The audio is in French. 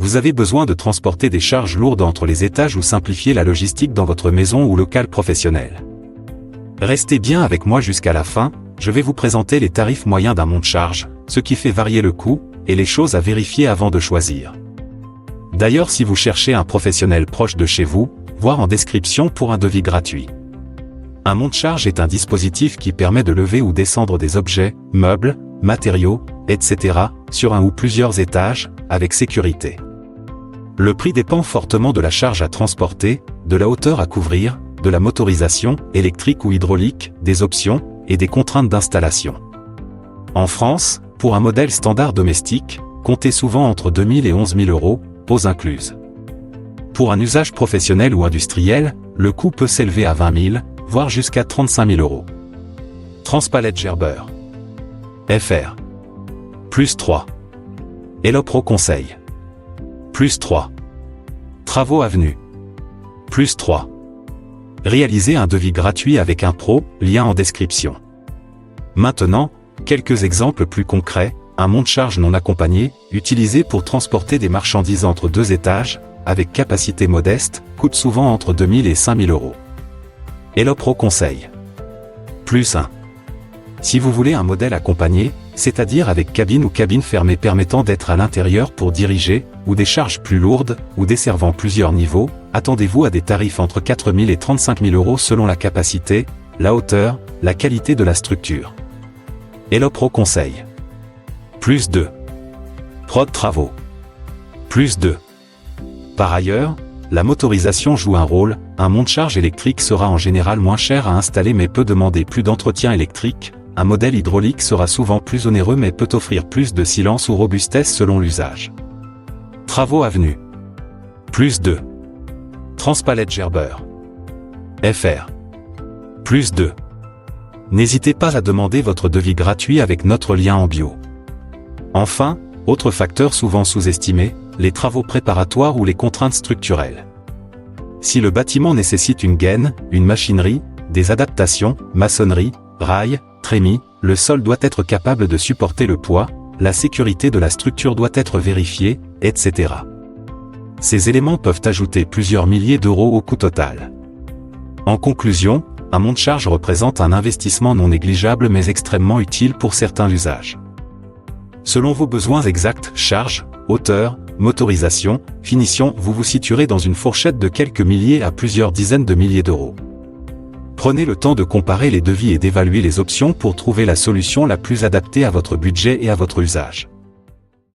Vous avez besoin de transporter des charges lourdes entre les étages ou simplifier la logistique dans votre maison ou local professionnel. Restez bien avec moi jusqu'à la fin, je vais vous présenter les tarifs moyens d'un monte-charge, ce qui fait varier le coût, et les choses à vérifier avant de choisir. D'ailleurs, si vous cherchez un professionnel proche de chez vous, voir en description pour un devis gratuit. Un monte-charge est un dispositif qui permet de lever ou descendre des objets, meubles, matériaux, etc., sur un ou plusieurs étages, avec sécurité. Le prix dépend fortement de la charge à transporter, de la hauteur à couvrir, de la motorisation, électrique ou hydraulique, des options, et des contraintes d'installation. En France, pour un modèle standard domestique, comptez souvent entre 2 000 et 11 000 euros, pose incluse. Pour un usage professionnel ou industriel, le coût peut s'élever à 20 000, voire jusqu'à 35 000 euros. Transpalette Gerber. FR. Plus 3. Elopro Conseil. Plus 3. Travaux Avenue. Plus 3. Réalisez un devis gratuit avec un pro, lien en description. Maintenant, quelques exemples plus concrets. Un monte-charge non accompagné, utilisé pour transporter des marchandises entre deux étages, avec capacité modeste, coûte souvent entre 2 000 et 5 000 euros. Elopro Conseil. Plus 1. Si vous voulez un modèle accompagné, c'est-à-dire avec cabine ou cabine fermée permettant d'être à l'intérieur pour diriger, ou des charges plus lourdes, ou desservant plusieurs niveaux, attendez-vous à des tarifs entre 4 000 et 35 000 euros selon la capacité, la hauteur, la qualité de la structure. Elopro Conseil. Plus 2. Prod Travaux. Plus 2. Par ailleurs, la motorisation joue un rôle, un monte-charge électrique sera en général moins cher à installer mais peut demander plus d'entretien électrique, un modèle hydraulique sera souvent plus onéreux mais peut offrir plus de silence ou robustesse selon l'usage. Travaux Avenue. Plus 2. Transpalette Gerber. FR. Plus 2. N'hésitez pas à demander votre devis gratuit avec notre lien en bio. Enfin, autre facteur souvent sous-estimé, les travaux préparatoires ou les contraintes structurelles. Si le bâtiment nécessite une gaine, une machinerie, des adaptations, maçonnerie, rails, trémies, le sol doit être capable de supporter le poids, la sécurité de la structure doit être vérifiée, etc. Ces éléments peuvent ajouter plusieurs milliers d'euros au coût total. En conclusion, un monte-charge représente un investissement non négligeable mais extrêmement utile pour certains usages. Selon vos besoins exacts, charge, hauteur, motorisation, finition, vous vous situerez dans une fourchette de quelques milliers à plusieurs dizaines de milliers d'euros. Prenez le temps de comparer les devis et d'évaluer les options pour trouver la solution la plus adaptée à votre budget et à votre usage.